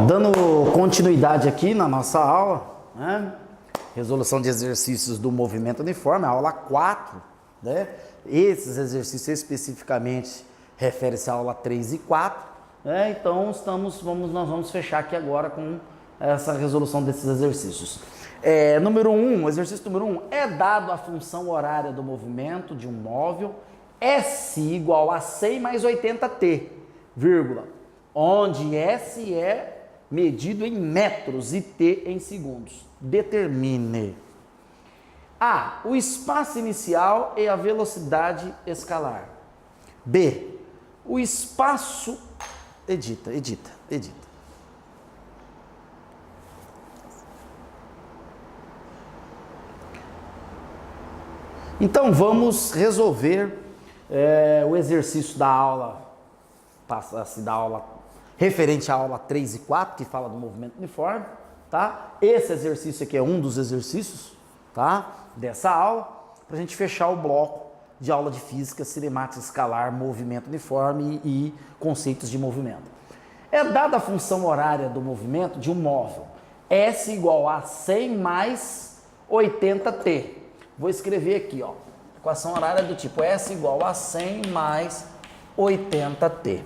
Bom, dando continuidade aqui na nossa aula, né? Resolução de exercícios do movimento uniforme, a aula 4, né? Esses exercícios especificamente referem-se à aula 3 e 4, né? Então nós vamos fechar aqui agora com essa resolução desses exercícios. Exercício número 1, é dado a função horária do movimento de um móvel S igual a 100 mais 80t, vírgula, onde S é medido em metros e T em segundos. Determine A, o espaço inicial e a velocidade escalar. B, o espaço... Edita. Então vamos resolver o exercício da aula, referente à aula 3 e 4, que fala do movimento uniforme, tá? Esse exercício aqui é um dos exercícios, tá? Dessa aula, para a gente fechar o bloco de aula de física, cinemática escalar, movimento uniforme e conceitos de movimento. É dada a função horária do movimento de um móvel, S igual a 100 mais 80t. Vou escrever aqui, ó, equação horária do tipo S igual a 100 mais 80t.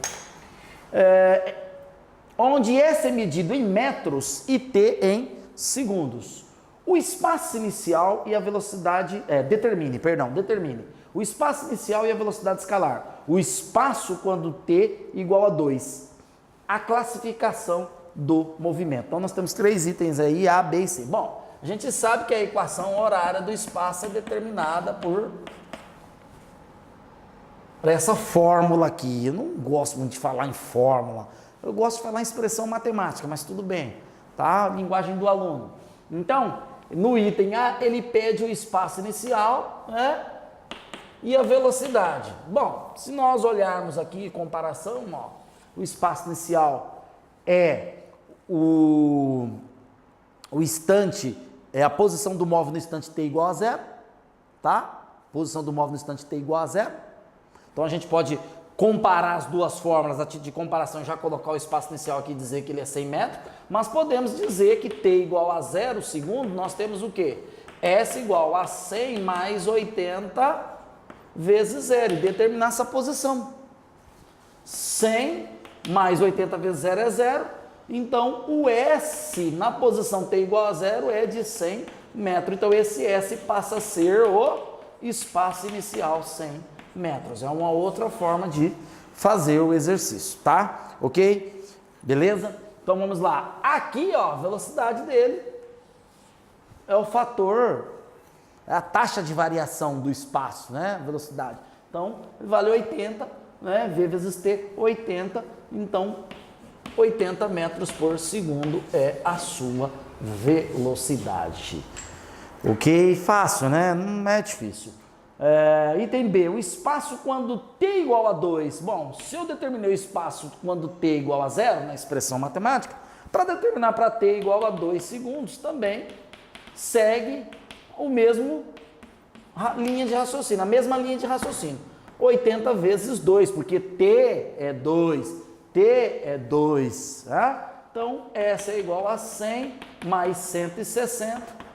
Onde S é medido em metros e T em segundos. O espaço inicial e a velocidade... Determine o espaço inicial e a velocidade escalar. O espaço quando T igual a 2. A classificação do movimento. Então nós temos 3 itens aí, A, B e C. Bom, a gente sabe que a equação horária do espaço é determinada por essa fórmula aqui. Eu não gosto muito de falar em fórmula. Eu gosto de falar em expressão matemática, mas tudo bem, tá? Linguagem do aluno. Então, no item A, ele pede o espaço inicial, né? E a velocidade. Bom, se nós olharmos aqui, comparação, ó, o espaço inicial é o instante, é a posição do móvel no instante t igual a 0, tá? Posição do móvel no instante t igual a 0. Então a gente pode comparar as duas fórmulas, a título de comparação, já colocar o espaço inicial aqui e dizer que ele é 100 metros, mas podemos dizer que t igual a 0 segundo, nós temos o quê? S igual a 100 mais 80 vezes 0, e determinar essa posição. 100 mais 80 vezes 0 é 0, então o S na posição t igual a 0 é de 100 metros, então esse S passa a ser o espaço inicial 100 metros. É uma outra forma de fazer o exercício, tá? Ok? Beleza? Então vamos lá. Aqui, ó, a velocidade dele é o fator, é a taxa de variação do espaço, né? Velocidade. Então, ele vale 80, né? V vezes T, 80. Então, 80 metros por segundo é a sua velocidade. Ok? Fácil, né? Não é difícil. Item B, o espaço quando t igual a 2. Bom, se eu determinei o espaço quando t igual a 0, na expressão matemática, para determinar para t igual a 2 segundos, também segue o mesmo linha de raciocínio, a mesma linha de raciocínio. 80 vezes 2, porque t é 2, t é 2. Tá? Então, S é igual a 100 mais 160.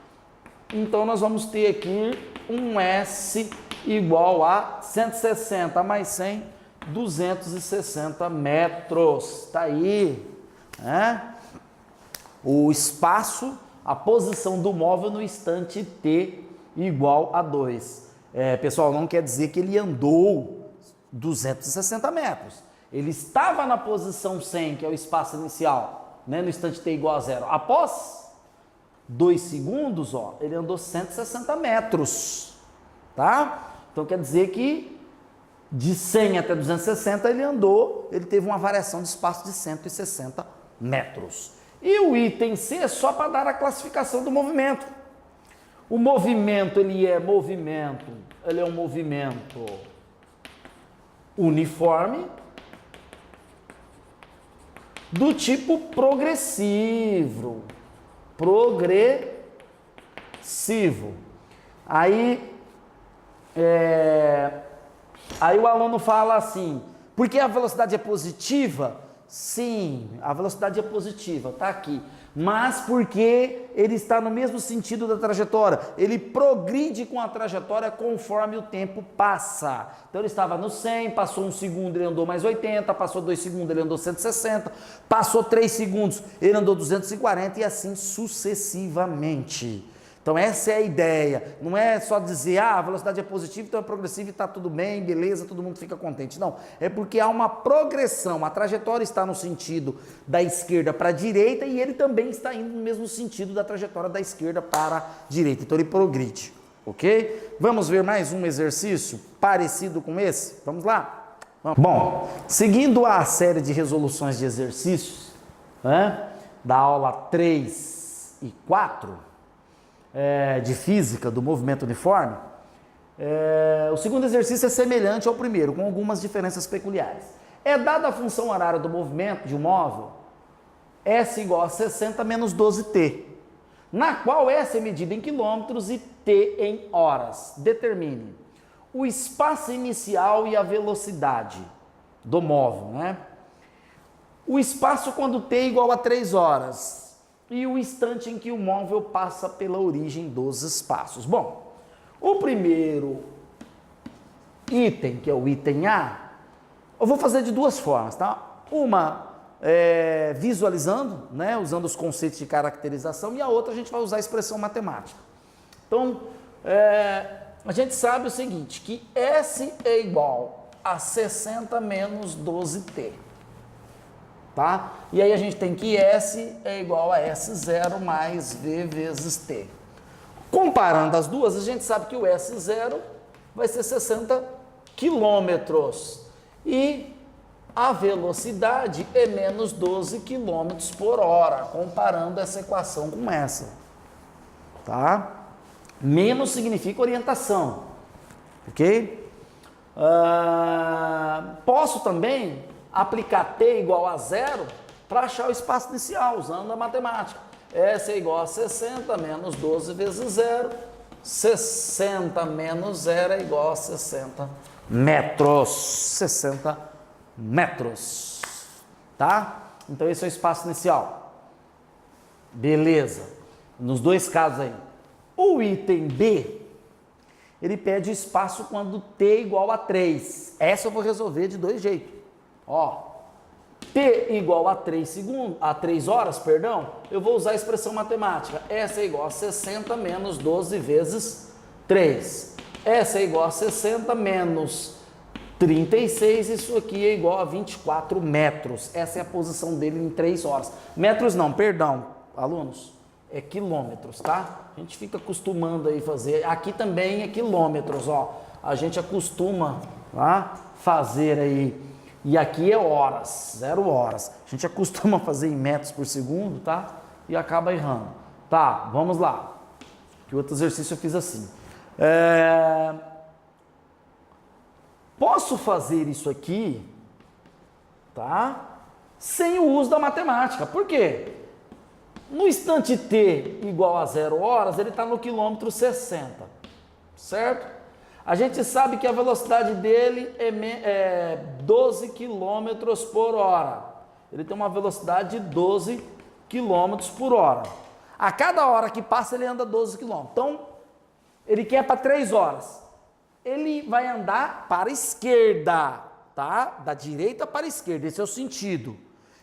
Então, nós vamos ter aqui um S igual a 160 mais 100, 260 metros. Tá aí, né? O espaço, a posição do móvel no instante t igual a 2. Pessoal, não quer dizer que ele andou 260 metros. Ele estava na posição 100, que é o espaço inicial, né? No instante t igual a 0. Após 2 segundos, ó, ele andou 160 metros, tá? Então quer dizer que de 100 até 260 ele teve uma variação de espaço de 160 metros. E o item C é só para dar a classificação do movimento. O movimento, ele é um movimento uniforme do tipo progressivo. Aí o aluno fala assim, porque a velocidade é positiva, Sim, a velocidade é positiva, tá aqui. Mas porque ele está no mesmo sentido da trajetória. Ele progride com a trajetória conforme o tempo passa. Então ele estava no 100, passou 1 segundo, ele andou mais 80, passou 2 segundos, ele andou 160, passou 3 segundos, ele andou 240 e assim sucessivamente. Então essa é a ideia, não é só dizer, a velocidade é positiva, então é progressiva e está tudo bem, beleza, todo mundo fica contente. Não, é porque há uma progressão, a trajetória está no sentido da esquerda para a direita e ele também está indo no mesmo sentido da trajetória da esquerda para a direita, então ele progride, ok? Vamos ver mais um exercício parecido com esse? Vamos lá? Bom, seguindo a série de resoluções de exercícios, né, da aula 3 e 4, de física do movimento uniforme, o segundo exercício é semelhante ao primeiro, com algumas diferenças peculiares. É dada a função horária do movimento de um móvel, S igual a 60 menos 12t, na qual S é medida em quilômetros e t em horas. Determine o espaço inicial e a velocidade do móvel, né? O espaço quando t é igual a 3 horas. E o instante em que o móvel passa pela origem dos espaços. Bom, o primeiro item, que é o item A, eu vou fazer de duas formas, tá? Uma visualizando, né, usando os conceitos de caracterização, e a outra a gente vai usar a expressão matemática. Então, a gente sabe o seguinte, que S é igual a 60 menos 12t. Tá? E aí a gente tem que S é igual a S0 mais V vezes T. Comparando as duas, a gente sabe que o S0 vai ser 60 quilômetros e a velocidade é menos 12 quilômetros por hora, comparando essa equação com essa. Tá? Menos significa orientação, ok? Posso também aplicar t igual a 0 para achar o espaço inicial, usando a matemática. S é igual a 60 menos 12 vezes 0. 60 menos 0 é igual a 60 metros. 60 metros. Tá? Então esse é o espaço inicial. Beleza. Nos dois casos aí. O item B, ele pede espaço quando t é igual a 3. Essa eu vou resolver de dois jeitos. Ó, t igual a 3 horas, perdão, eu vou usar a expressão matemática. S é igual a 60 menos 12 vezes 3. S é igual a 60 menos 36, isso aqui é igual a 24 metros. Essa é a posição dele em 3 horas. Metros não, perdão, alunos, é quilômetros, tá? A gente fica acostumando aí fazer, aqui também é quilômetros, ó. A gente acostuma fazer aí. E aqui é horas, 0 horas. A gente acostuma fazer em metros por segundo, tá? E acaba errando. Tá, vamos lá. Que outro exercício eu fiz assim. Posso fazer isso aqui, tá? Sem o uso da matemática. Por quê? No instante t igual a 0 horas, ele está no quilômetro 60, certo? A gente sabe que a velocidade dele é 12 km por hora. Ele tem uma velocidade de 12 km por hora. A cada hora que passa, ele anda 12 km. Então, ele quer para 3 horas. Ele vai andar para a esquerda, tá? Da direita para a esquerda, esse é o sentido.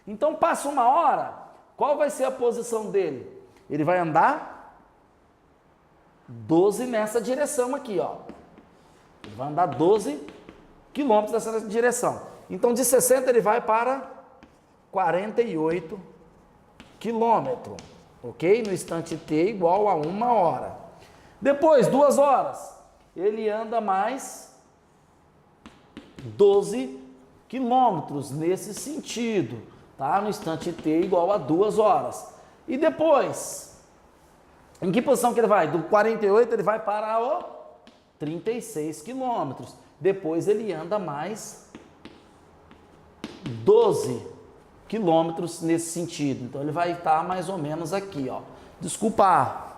Então, passa 1 hora, qual vai ser a posição dele? Ele vai andar 12 nessa direção aqui, ó. Ele vai andar 12 quilômetros nessa direção. Então, de 60 ele vai para 48 quilômetros, ok? No instante t igual a 1 hora. Depois, 2 horas, ele anda mais 12 quilômetros nesse sentido, tá? No instante t igual a 2 horas. E depois, em que posição que ele vai? Do 48 ele vai para o 36 quilômetros. Depois ele anda mais 12 quilômetros nesse sentido. Então ele vai estar mais ou menos aqui, ó. Desculpa,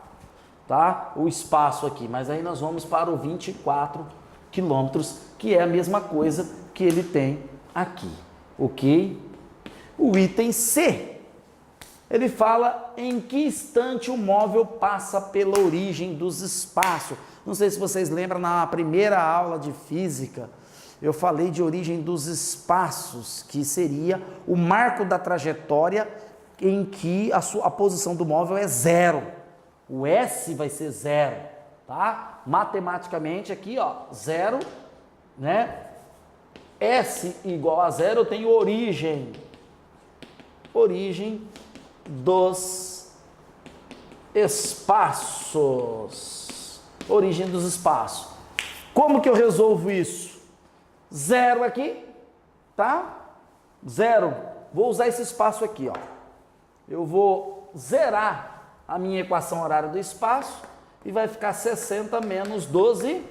tá? O espaço aqui, mas aí nós vamos para o 24 quilômetros, que é a mesma coisa que ele tem aqui, ok? O item C, ele fala em que instante o móvel passa pela origem dos espaços. Não sei se vocês lembram, na primeira aula de física, eu falei de origem dos espaços, que seria o marco da trajetória em que a posição do móvel é zero. O S vai ser zero, tá? Matematicamente aqui, ó, zero, né? S igual a zero, eu tenho origem. Origem dos espaços. Origem dos espaços. Como que eu resolvo isso? Zero aqui, tá? Zero. Vou usar esse espaço aqui, ó. Eu vou zerar a minha equação horária do espaço e vai ficar 60 menos 12t.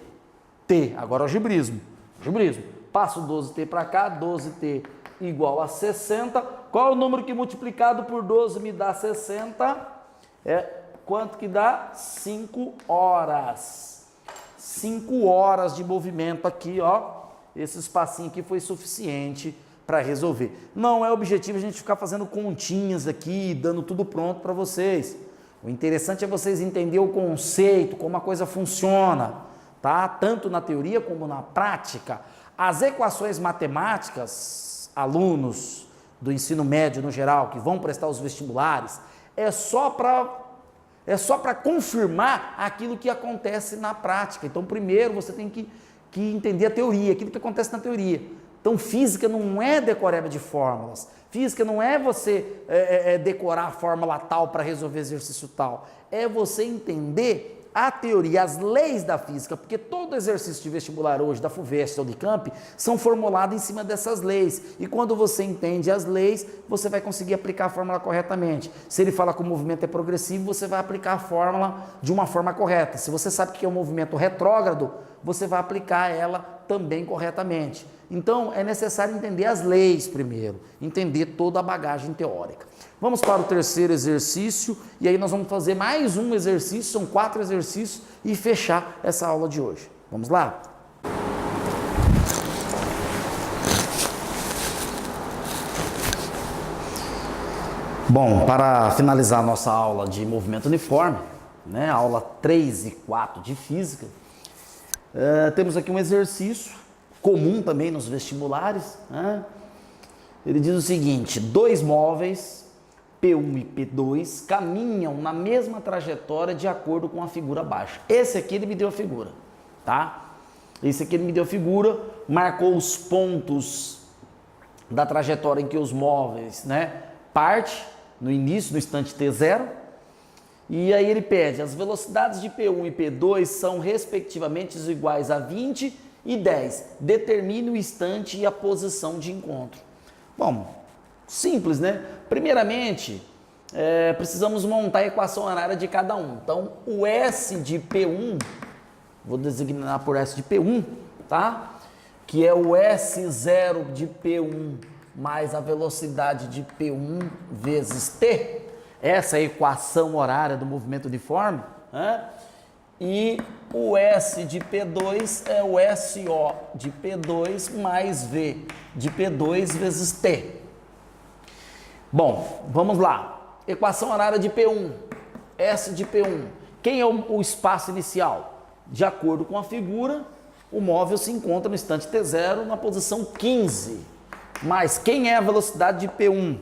Agora o algebrismo. Passo 12t para cá, 12t igual a 60. Qual é o número que multiplicado por 12 me dá 60? Quanto que dá? 5 horas. 5 horas de movimento aqui, ó. Esse espacinho aqui foi suficiente para resolver. Não é objetivo a gente ficar fazendo continhas aqui, dando tudo pronto para vocês. O interessante é vocês entenderem o conceito, como a coisa funciona, tá? Tanto na teoria como na prática. As equações matemáticas, alunos do ensino médio no geral, que vão prestar os vestibulares, é só para confirmar aquilo que acontece na prática. Então, primeiro você tem que entender a teoria, aquilo que acontece na teoria. Então, física não é decoreba de fórmulas. Física não é você decorar a fórmula tal para resolver exercício tal. É você entender a teoria, as leis da física, porque todo exercício de vestibular hoje, da FUVEST ou de Unicamp, são formulados em cima dessas leis. E quando você entende as leis, você vai conseguir aplicar a fórmula corretamente. Se ele fala que o movimento é progressivo, você vai aplicar a fórmula de uma forma correta. Se você sabe que é um movimento retrógrado, você vai aplicar ela também corretamente. Então, é necessário entender as leis primeiro, entender toda a bagagem teórica. Vamos para o terceiro exercício, e aí nós vamos fazer mais um exercício, são 4 exercícios, e fechar essa aula de hoje. Vamos lá? Bom, para finalizar a nossa aula de movimento uniforme, né, aula 3 e 4 de física, temos aqui um exercício comum também nos vestibulares, né? Ele diz o seguinte: 2 móveis, P1 e P2, caminham na mesma trajetória de acordo com a figura abaixo. Esse aqui ele me deu a figura, tá? Esse aqui ele me deu a figura, marcou os pontos da trajetória em que os móveis, né, parte no início, no instante t0, e aí ele pede: as velocidades de P1 e P2 são respectivamente iguais a 20 e 10. Determine o instante e a posição de encontro. Bom, simples, né? Primeiramente, precisamos montar a equação horária de cada um. Então, o S de P1, vou designar por S de P1, tá? Que é o S0 de P1 mais a velocidade de P1 vezes T. Essa é a equação horária do movimento uniforme, né? E o S de P2 é o SO de P2 mais V de P2 vezes T. Bom, vamos lá. Equação horária de P1, S de P1. Quem é o espaço inicial? De acordo com a figura, o móvel se encontra no instante T0 na posição 15. Mas quem é a velocidade de P1?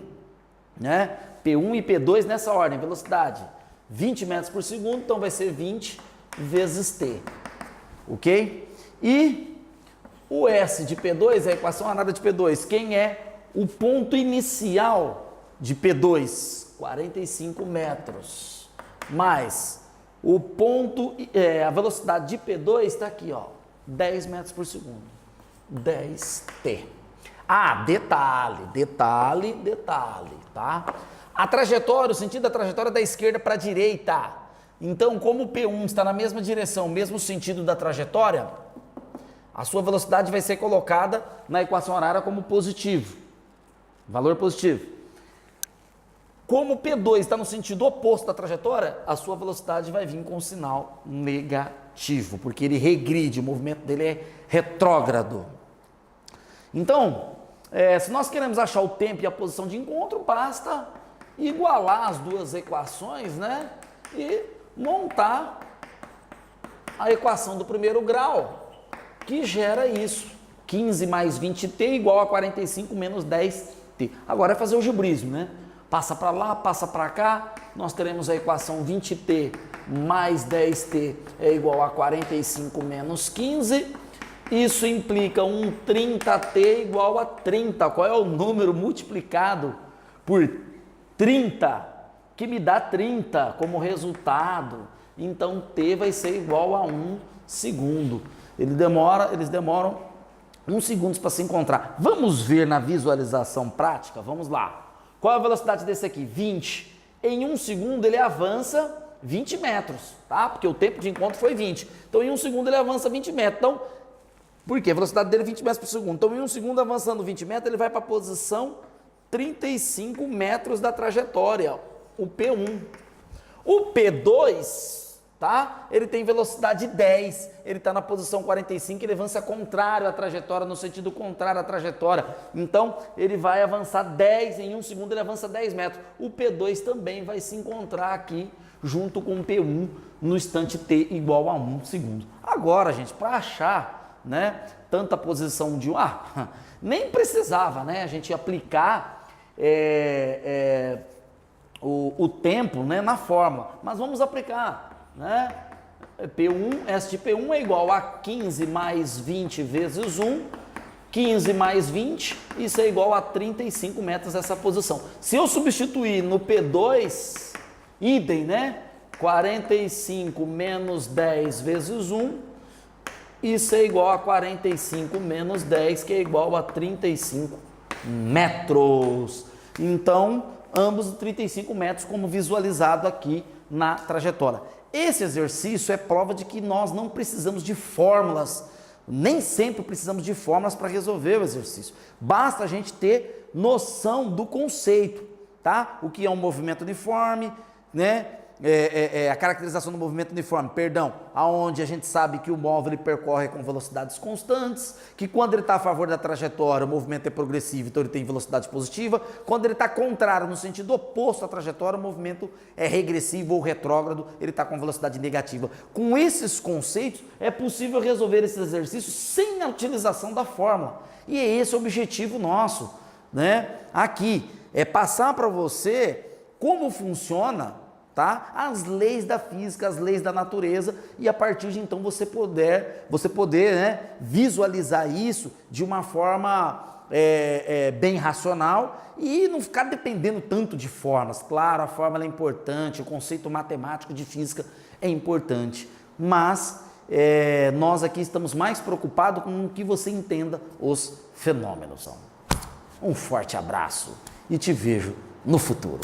Né? P1 e P2 nessa ordem, velocidade 20 metros por segundo, então vai ser 20 vezes T, ok? E o S de P2 é a equação horária de P2. Quem é o ponto inicial de P2? 45 metros. Mais o ponto, a velocidade de P2 está aqui, ó, 10 metros por segundo. 10T. Ah, detalhe, tá? A trajetória, o sentido da trajetória é da esquerda para a direita. Então, como o P1 está na mesma direção, mesmo sentido da trajetória, a sua velocidade vai ser colocada na equação horária como positivo, valor positivo. Como o P2 está no sentido oposto da trajetória, a sua velocidade vai vir com sinal negativo, porque ele regride, o movimento dele é retrógrado. Então, Se nós queremos achar o tempo e a posição de encontro, basta igualar as duas equações, né? E montar a equação do primeiro grau, que gera isso. 15 mais 20t igual a 45 menos 10t. Agora é fazer o algebrismo, né? Passa para lá, passa para cá, nós teremos a equação 20t mais 10t é igual a 45 menos 15. Isso implica um 30t igual a 30. Qual é o número multiplicado por 30? Que me dá 30 como resultado. Então, t vai ser igual a 1 segundo. Eles demoram 1 segundo para se encontrar. Vamos ver na visualização prática? Vamos lá. Qual é a velocidade desse aqui? 20. Em 1 segundo ele avança 20 metros, tá? Porque o tempo de encontro foi 20. Então, em 1 segundo ele avança 20 metros. Então, por quê? A velocidade dele é 20 metros por segundo. Então, em 1 segundo avançando 20 metros, ele vai para a posição 35 metros da trajetória, o P1. O P2, tá? Ele tem velocidade 10, ele está na posição 45, ele avança contrário à trajetória, no sentido contrário à trajetória. Então, ele vai avançar 10, em 1 segundo ele avança 10 metros. O P2 também vai se encontrar aqui, junto com o P1, no instante t igual a 1 segundo. Agora, gente, para achar, né, tanta posição de nem precisava, né, a gente aplicar o tempo, né, na fórmula, mas vamos aplicar, né? S de P1 é igual a 15 mais 20 vezes 1, 15 mais 20, isso é igual a 35 metros essa posição. Se eu substituir no P2, idem, né? 45 menos 10 vezes 1, isso é igual a 45 menos 10, que é igual a 35 metros. Então, ambos 35 metros, como visualizado aqui na trajetória. Esse exercício é prova de que nós não precisamos de fórmulas, nem sempre precisamos de fórmulas para resolver o exercício. Basta a gente ter noção do conceito, tá? O que é um movimento uniforme, né? A caracterização do movimento uniforme, aonde a gente sabe que o móvel ele percorre com velocidades constantes, que quando ele está a favor da trajetória, o movimento é progressivo, então ele tem velocidade positiva. Quando ele está contrário, no sentido oposto à trajetória, o movimento é regressivo ou retrógrado, ele está com velocidade negativa. Com esses conceitos, é possível resolver esses exercícios sem a utilização da fórmula. E é esse o objetivo nosso, né? Aqui, é passar para você como funciona, tá? As leis da física, as leis da natureza, e a partir de então você poder, né, visualizar isso de uma forma bem racional e não ficar dependendo tanto de formas. Claro, a fórmula é importante, o conceito matemático de física é importante, mas nós aqui estamos mais preocupados com que você entenda os fenômenos. Um forte abraço e te vejo no futuro.